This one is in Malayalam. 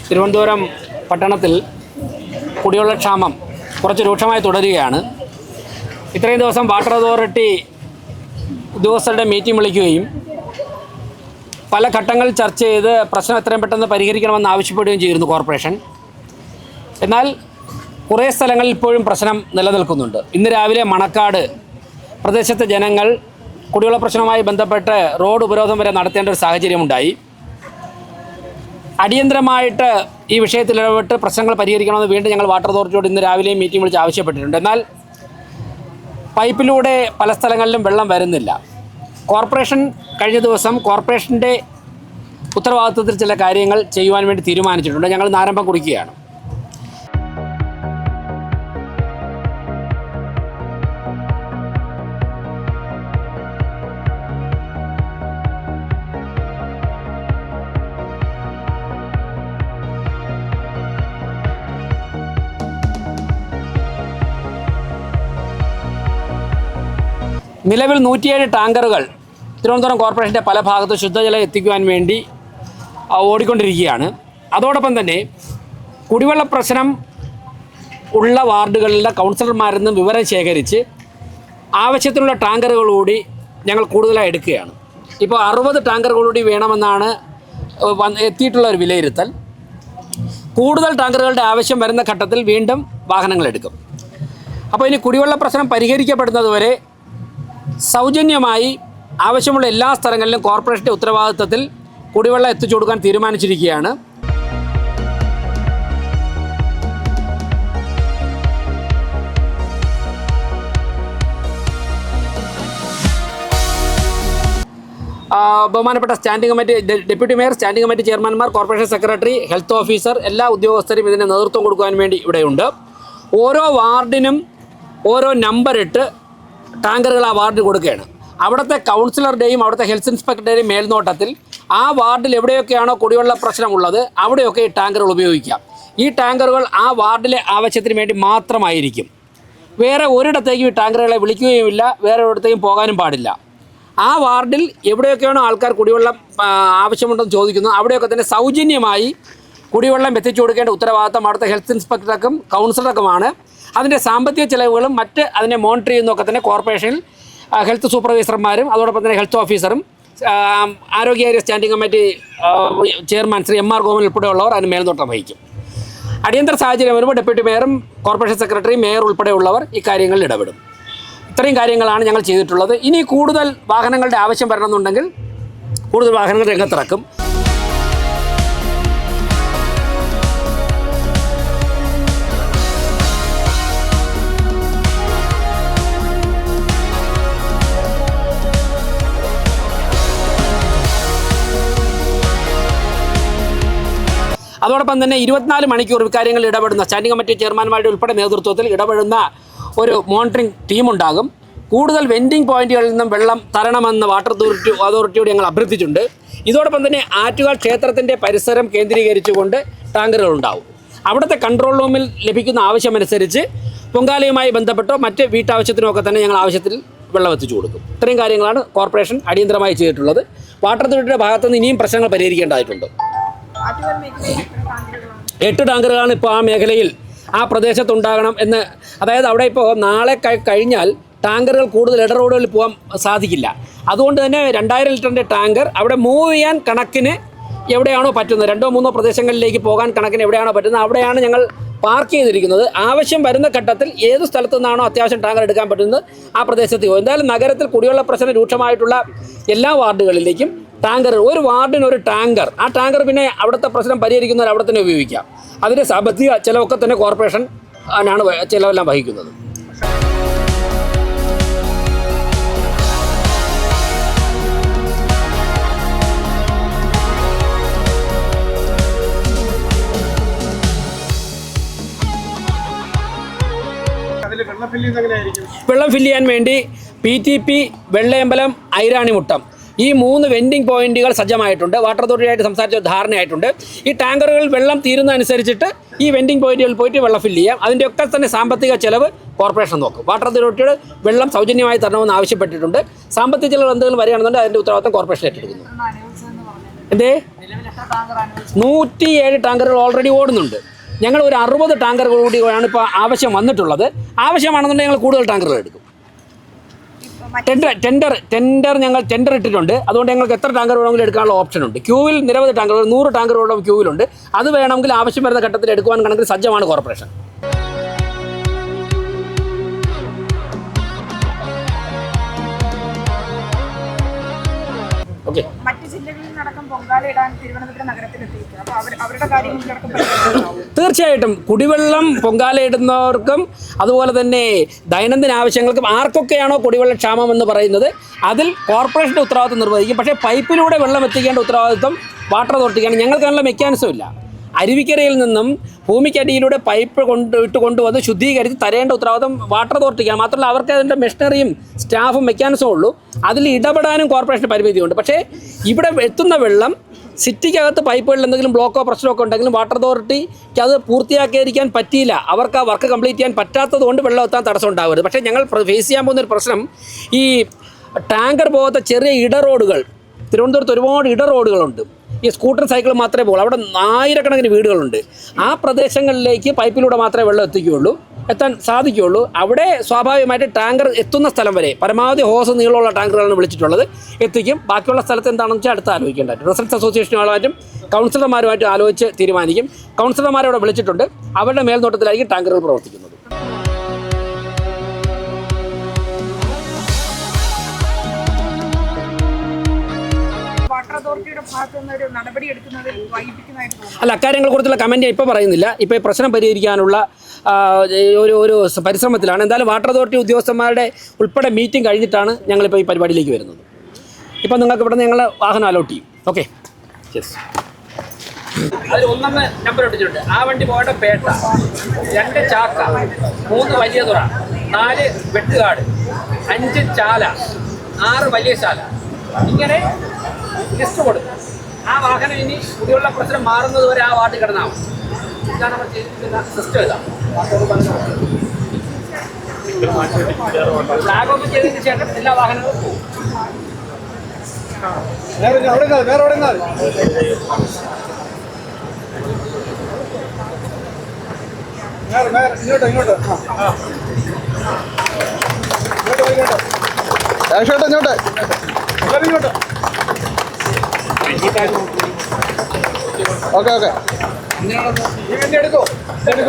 തിരുവനന്തപുരം പട്ടണത്തിൽ കുടിവെള്ള ക്ഷാമം കുറച്ച് രൂക്ഷമായി തുടരുകയാണ്. ഇത്രയും ദിവസം വാട്ടർ അതോറിറ്റി ഉദ്യോഗസ്ഥരുടെ മീറ്റിംഗ് വിളിക്കുകയും പല ഘട്ടങ്ങൾ ചർച്ച ചെയ്ത് പ്രശ്നം എത്രയും പെട്ടെന്ന് പരിഹരിക്കണമെന്ന് ആവശ്യപ്പെടുകയും ചെയ്തിരുന്നു കോർപ്പറേഷൻ. എന്നാൽ കുറേ സ്ഥലങ്ങളിൽ ഇപ്പോഴും പ്രശ്നം നിലനിൽക്കുന്നുണ്ട്. ഇന്ന് രാവിലെ മണക്കാട് പ്രദേശത്തെ ജനങ്ങൾ കുടിവെള്ള പ്രശ്നവുമായി ബന്ധപ്പെട്ട് റോഡ് ഉപരോധം വരെ നടത്തേണ്ട ഒരു സാഹചര്യമുണ്ടായി. അടിയന്തരമായിട്ട് ഈ വിഷയത്തിൽ ഇടപെട്ട് പ്രശ്നങ്ങൾ പരിഹരിക്കണമെന്ന് വീണ്ടും ഞങ്ങൾ വാട്ടർ അതോറിറ്റിയോട് ഇന്ന് രാവിലെയും മീറ്റിംഗ് വിളിച്ച് ആവശ്യപ്പെട്ടിട്ടുണ്ട്. എന്നാൽ പൈപ്പിലൂടെ പല സ്ഥലങ്ങളിലും വെള്ളം വരുന്നില്ല. കോർപ്പറേഷൻ കഴിഞ്ഞ ദിവസം കോർപ്പറേഷൻ്റെ ഉത്തരവാദിത്വത്തിൽ ചില കാര്യങ്ങൾ ചെയ്യുവാൻ വേണ്ടി തീരുമാനിച്ചിട്ടുണ്ട്. ഞങ്ങൾ ആരംഭം കുറിക്കുകയാണ്. നിലവിൽ 107 ടാങ്കറുകൾ തിരുവനന്തപുരം കോർപ്പറേഷൻ്റെ പല ഭാഗത്ത് ശുദ്ധജലം എത്തിക്കുവാൻ വേണ്ടി ഓടിക്കൊണ്ടിരിക്കുകയാണ്. അതോടൊപ്പം തന്നെ കുടിവെള്ള പ്രശ്നം ഉള്ള വാർഡുകളിലെ കൗൺസിലർമാരിൽ നിന്നും വിവരം ശേഖരിച്ച് ആവശ്യത്തിനുള്ള ടാങ്കറുകൾ കൂടി ഞങ്ങൾ കൂടുതലായി എടുക്കുകയാണ്. ഇപ്പോൾ 60 ടാങ്കറുകൾ കൂടി വേണമെന്നാണ് എത്തിയിട്ടുള്ള ഒരു വിലയിരുത്തൽ. കൂടുതൽ ടാങ്കറുകളുടെ ആവശ്യം വരുന്ന ഘട്ടത്തിൽ വീണ്ടും വാഹനങ്ങൾ എടുക്കും. അപ്പോൾ ഇനി കുടിവെള്ള പ്രശ്നം പരിഹരിക്കപ്പെടുന്നതുവരെ സൗജന്യമായി ആവശ്യമുള്ള എല്ലാ സ്ഥലങ്ങളിലും കോർപ്പറേഷൻ്റെ ഉത്തരവാദിത്തത്തിൽ കുടിവെള്ളം എത്തിച്ചു കൊടുക്കാൻ തീരുമാനിച്ചിരിക്കുകയാണ്. ബഹുമാനപ്പെട്ട standing committee, deputy mayor, standing committee ചെയർമാൻമാർ, കോർപ്പറേഷൻ സെക്രട്ടറി, ഹെൽത്ത് ഓഫീസർ, എല്ലാ ഉദ്യോഗസ്ഥരും ഇതിന് നേതൃത്വം കൊടുക്കാൻ വേണ്ടി ഇവിടെയുണ്ട്. ഓരോ വാർഡിനും ഓരോ നമ്പർ ഇട്ട് ടാങ്കറുകൾ ആ വാർഡിൽ കൊടുക്കുകയാണ്. അവിടുത്തെ കൗൺസിലറുടെയും അവിടുത്തെ ഹെൽത്ത് ഇൻസ്പെക്ടറുടെയും മേൽനോട്ടത്തിൽ ആ വാർഡിൽ എവിടെയൊക്കെയാണോ കുടിവെള്ള പ്രശ്നമുള്ളത് അവിടെയൊക്കെ ഈ ടാങ്കറുകൾ ഉപയോഗിക്കാം. ഈ ടാങ്കറുകൾ ആ വാർഡിലെ ആവശ്യത്തിന് വേണ്ടി മാത്രമായിരിക്കും. വേറെ ഒരിടത്തേക്കും ഈ ടാങ്കറുകളെ വിളിക്കുകയുമില്ല, വേറെ ഒരിടത്തേക്കും പോകാനും പാടില്ല. ആ വാർഡിൽ എവിടെയൊക്കെയാണോ ആൾക്കാർ കുടിവെള്ളം ആവശ്യമുണ്ടെന്ന് ചോദിക്കുന്നത് അവിടെയൊക്കെ തന്നെ സൗജന്യമായി കുടിവെള്ളം എത്തിച്ചു കൊടുക്കേണ്ട ഉത്തരവാദിത്തം അവിടുത്തെ ഹെൽത്ത് ഇൻസ്പെക്ടർക്കും കൗൺസിലർക്കുമാണ്. അതിൻ്റെ സാമ്പത്തിക ചിലവുകളും മറ്റ് അതിനെ മോണിറ്റർ ചെയ്യുന്നതൊക്കെ തന്നെ കോർപ്പറേഷനിൽ ഹെൽത്ത് സൂപ്പർവൈസർമാരും അതോടൊപ്പം തന്നെ ഹെൽത്ത് ഓഫീസറും ആരോഗ്യകാര്യ standing committee chairman Shri M R Govindan ഉൾപ്പെടെയുള്ളവർ അതിന് മേൽനോട്ടം വഹിക്കും. അടിയന്തര സാഹചര്യം വരുമ്പോൾ ഡെപ്യൂട്ടി മേയറും കോർപ്പറേഷൻ സെക്രട്ടറി, മേയർ ഉൾപ്പെടെയുള്ളവർ ഇക്കാര്യങ്ങളിൽ ഇടപെടും. ഇത്രയും കാര്യങ്ങളാണ് ഞങ്ങൾ ചെയ്തിട്ടുള്ളത്. ഇനി കൂടുതൽ വാഹനങ്ങളുടെ ആവശ്യം വരണമെന്നുണ്ടെങ്കിൽ കൂടുതൽ വാഹനങ്ങൾ രംഗത്തിറക്കും. അതോടൊപ്പം തന്നെ 24 മണിക്കൂർ ഇക്കാര്യങ്ങളിൽ ഇടപെടുന്ന സ്റ്റാൻഡിംഗ് കമ്മിറ്റി ചെയർമാൻമാരുടെ ഉൾപ്പെടെ നേതൃത്വത്തിൽ ഇടപെടുന്ന ഒരു മോണിറ്ററിംഗ് ടീമുണ്ടാകും. കൂടുതൽ വെൻഡിങ് പോയിന്റുകളിൽ നിന്നും വെള്ളം തരണമെന്ന് വാട്ടർ അതോറിറ്റിയോട് ഞങ്ങൾ അഭ്യർത്ഥിച്ചിട്ടുണ്ട്. ഇതോടൊപ്പം തന്നെ ആറ്റുകാൽ ക്ഷേത്രത്തിൻ്റെ പരിസരം കേന്ദ്രീകരിച്ചുകൊണ്ട് ടാങ്കറുകൾ ഉണ്ടാവും. അവിടുത്തെ കൺട്രോൾ റൂമിൽ ലഭിക്കുന്ന ആവശ്യമനുസരിച്ച് പൊങ്കാലയുമായി ബന്ധപ്പെട്ടോ മറ്റ് വീട്ടാവശ്യത്തിനൊക്കെ തന്നെ ഞങ്ങൾ ആവശ്യത്തിൽ വെള്ളം എത്തിച്ചു കൊടുക്കും. ഇത്രയും കാര്യങ്ങളാണ് കോർപ്പറേഷൻ അടിയന്തരമായി ചെയ്തിട്ടുള്ളത്. വാട്ടർ അതോറിറ്റിയുടെ ഭാഗത്തുനിന്ന് ഇനിയും പ്രശ്നങ്ങൾ പരിഹരിക്കേണ്ടതായിട്ടുണ്ട്. 8 ടാങ്കറുകളാണ് ഇപ്പോൾ ആ മേഖലയിൽ ആ പ്രദേശത്തുണ്ടാകണം എന്ന്. അതായത് അവിടെ ഇപ്പോൾ നാളെ കഴിഞ്ഞാൽ ടാങ്കറുകൾ കൂടുതൽ ഇട റോഡുകളിൽ പോകാൻ സാധിക്കില്ല. അതുകൊണ്ട് തന്നെ 2000 ലിറ്ററിൻ്റെ ടാങ്കർ അവിടെ മൂവ് ചെയ്യാൻ കണക്കിന് എവിടെയാണോ പറ്റുന്നത്, 2-3 പ്രദേശങ്ങളിലേക്ക് പോകാൻ കണക്കിന് എവിടെയാണോ പറ്റുന്നത് അവിടെയാണ് ഞങ്ങൾ പാർക്ക് ചെയ്തിരിക്കുന്നത്. ആവശ്യം വരുന്ന ഘട്ടത്തിൽ ഏത് സ്ഥലത്തു നിന്നാണോ അത്യാവശ്യം ടാങ്കർ എടുക്കാൻ പറ്റുന്നത് ആ പ്രദേശത്ത് പോകും. എന്തായാലും നഗരത്തിൽ കുടിവെള്ള പ്രശ്നം രൂക്ഷമായിട്ടുള്ള എല്ലാ വാർഡുകളിലേക്കും ടാങ്കർ, ഒരു വാർഡിന് ഒരു ടാങ്കർ, ആ ടാങ്കർ പിന്നെ അവിടുത്തെ പ്രശ്നം പരിഹരിക്കുന്നവർ അവിടെ തന്നെ ഉപയോഗിക്കാം. അതിൻ്റെ സാമ്പത്തിക ചിലവൊക്കെ തന്നെ കോർപ്പറേഷൻ ആണ് ചിലവെല്ലാം വഹിക്കുന്നത്. വെള്ളം ഫില്ല് ചെയ്യാൻ വേണ്ടി PTP, വെള്ളയമ്പലം, ഐരാണിമുട്ടം ഈ 3 വെൻഡിങ് പോയിന്റുകൾ സജ്ജമായിട്ടുണ്ട്. വാട്ടർ അതോറിറ്റിയായിട്ട് സംസാരിച്ച ധാരണയായിട്ടുണ്ട്. ഈ ടാങ്കറുകളിൽ വെള്ളം തീരുന്നതനുസരിച്ചിട്ട് ഈ വെൻഡിങ് പോയിന്റുകളിൽ പോയിട്ട് വെള്ളം ഫില്ല് ചെയ്യാം. അതിൻ്റെയൊക്കെ തന്നെ സാമ്പത്തിക ചെലവ് കോർപ്പറേഷൻ നോക്കും. വാട്ടർ അതോറിറ്റിയോട് വെള്ളം സൗജന്യമായി തരണമെന്ന് ആവശ്യപ്പെട്ടിട്ടുണ്ട്. സാമ്പത്തിക ചെലവ് എന്തെങ്കിലും വരികയാണെന്നുണ്ടെങ്കിൽ അതിൻ്റെ ഉത്തരവാദിത്തം കോർപ്പറേഷൻ ഏറ്റെടുക്കുന്നു. എന്തേ 107 ടാങ്കറുകൾ ഓൾറെഡി ഓടുന്നുണ്ട്. ഞങ്ങൾ ഒരു 60 ടാങ്കറുകൾ കൂടിയാണ് ഇപ്പോൾ ആവശ്യം വന്നിട്ടുള്ളത്. ആവശ്യമാണെന്നുണ്ടെങ്കിൽ ഞങ്ങൾ കൂടുതൽ ടാങ്കറുകൾ എടുക്കും. ടെൻഡർ ഞങ്ങൾ ടെൻഡർ ഇട്ടിട്ടുണ്ട്. അതുകൊണ്ട് ഞങ്ങൾക്ക് എത്ര ടാങ്കർ വേണമെങ്കിലും എടുക്കാനുള്ള ഓപ്ഷൻ ഉണ്ട്. ക്യൂവിൽ നിരവധി ടാങ്കറുകൾ 100 ടാങ്കറുകളോളം ക്യൂവിലുണ്ട്. അത് വേണമെങ്കിൽ ആവശ്യം വരുന്ന ഘട്ടത്തിൽ എടുക്കുവാൻ കണക്കിൽ സജ്ജമാണ് കോർപ്പറേഷൻ. ഓക്കെ, തീർച്ചയായിട്ടും കുടിവെള്ളം പൊങ്കാലയിടുന്നവർക്കും അതുപോലെ തന്നെ ദൈനംദിന ആവശ്യങ്ങൾക്കും ആർക്കൊക്കെയാണോ കുടിവെള്ള ക്ഷാമം എന്ന് പറയുന്നത് അതിൽ കോർപ്പറേഷൻ്റെ ഉത്തരവാദിത്വം നിർവഹിക്കും. പക്ഷേ പൈപ്പിലൂടെ വെള്ളം എത്തിക്കേണ്ട ഉത്തരവാദിത്വം വാട്ടർ അതോറിറ്റിക്കാണ്. ഞങ്ങൾക്കതിനുള്ള മെക്കാനിസം ഇല്ല. അരുവിക്കരയിൽ നിന്നും ഭൂമിക്കടിയിലൂടെ പൈപ്പ് കൊണ്ടുവന്ന് ശുദ്ധീകരിച്ച് തരേണ്ട ഉത്തരവാദിത്വം വാട്ടർ അതോറിറ്റിക്കാണ്. മാത്രമല്ല അവർക്ക് അതിൻ്റെ മെഷീനറിയും സ്റ്റാഫും മെക്കാനിസവും ഉള്ളൂ. അതിൽ ഇടപെടാനും കോർപ്പറേഷന് പരിമിതിയുണ്ട്. പക്ഷേ ഇവിടെ എത്തുന്ന വെള്ളം സിറ്റിക്കകത്ത് പൈപ്പുകളിൽ എന്തെങ്കിലും ബ്ലോക്കോ പ്രശ്നമൊക്കെ ഉണ്ടെങ്കിലും വാട്ടർ അതോറിറ്റിക്ക് അത് പൂർത്തിയാക്കിയിരിക്കാൻ പറ്റിയില്ല. അവർക്ക് ആ വർക്ക് കംപ്ലീറ്റ് ചെയ്യാൻ പറ്റാത്തത് കൊണ്ട് വെള്ളം എത്താൻ തടസ്സം ഉണ്ടാവരുത്. പക്ഷേ ഞങ്ങൾ ഫേസ് ചെയ്യാൻ പോകുന്നൊരു പ്രശ്നം ഈ ടാങ്കർ പോകാത്ത ചെറിയ ഇടറോഡുകൾ, തിരുവനന്തപുരത്ത് ഒരുപാട് ഇടറോഡുകളുണ്ട്. ഈ സ്കൂട്ടർ സൈക്കിൾ മാത്രമേ പോകുള്ളൂ. അവിടെ 1000കണക്കിന് വീടുകളുണ്ട്. ആ പ്രദേശങ്ങളിലേക്ക് പൈപ്പിലൂടെ മാത്രമേ വെള്ളം എത്താൻ സാധിക്കുകയുള്ളൂ. അവിടെ സ്വാഭാവികമായിട്ട് ടാങ്കർ എത്തുന്ന സ്ഥലം വരെ പരമാവധി ഹോസ് നീളമുള്ള ടാങ്കറുകളാണ് വിളിച്ചിട്ടുള്ളത്, എത്തിക്കും. ബാക്കിയുള്ള സ്ഥലത്ത് എന്താണെന്ന് വെച്ചാൽ അടുത്ത് ആലോചിക്കേണ്ടത്. റെസിഡൻസ് അസോസിയേഷനുകളുമായിട്ടും കൗൺസിലർമാരുമായിട്ടും ആലോചിച്ച് തീരുമാനിക്കും. കൗൺസിലർമാരെ അവിടെ വിളിച്ചിട്ടുണ്ട്. അവരുടെ മേൽനോട്ടത്തിലായിരിക്കും ടാങ്കറുകൾ പ്രവർത്തിക്കുന്നത്. അല്ല, അക്കാര്യങ്ങളെ കുറിച്ചുള്ള കമൻറ്റ് ഇപ്പോൾ പറയുന്നില്ല. ഇപ്പോൾ ഈ പ്രശ്നം പരിഹരിക്കാനുള്ള ഒരു പരിശ്രമത്തിലാണ്. എന്തായാലും വാട്ടർ അതോറിറ്റി ഉദ്യോഗസ്ഥന്മാരുടെ ഉൾപ്പെടെ മീറ്റിംഗ് കഴിഞ്ഞിട്ടാണ് ഞങ്ങളിപ്പോൾ ഈ പരിപാടിയിലേക്ക് വരുന്നത്. ഇപ്പോൾ നിങ്ങൾക്ക് ഇവിടെ നിന്ന് ഞങ്ങൾ വാഹനം അലോട്ട് ചെയ്യും. Okay, yes. അതിൽ 1 നമ്പർ ഇട്ടിട്ടുണ്ട്. ആ വണ്ടി പോകേണ്ട പേട്ട, 2 ചാക്ക, 3 വലിയ തുറ, 4 വെട്ടുകാട്, 5 ചാല, 6 വലിയ ശാല, ഇങ്ങനെ ലിസ്റ്റ് കൊടുക്കും. ആ വാഹനം ഇനി കുടിവെള്ള പ്രശ്നം മാറുന്നത് വരെ ആ വാർഡിൽ കിടന്നാൽ മതി. ഇതാണ് നമ്മൾ ചെയ്തിരിക്കുന്ന സിസ്റ്റം. ഇതാണ് ഫ്ലാഗ് ഓഫ് ചെയ്തതിന് ശേഷം എല്ലാ വാഹനങ്ങളും പോകും. Okay okay എടുക്കോ side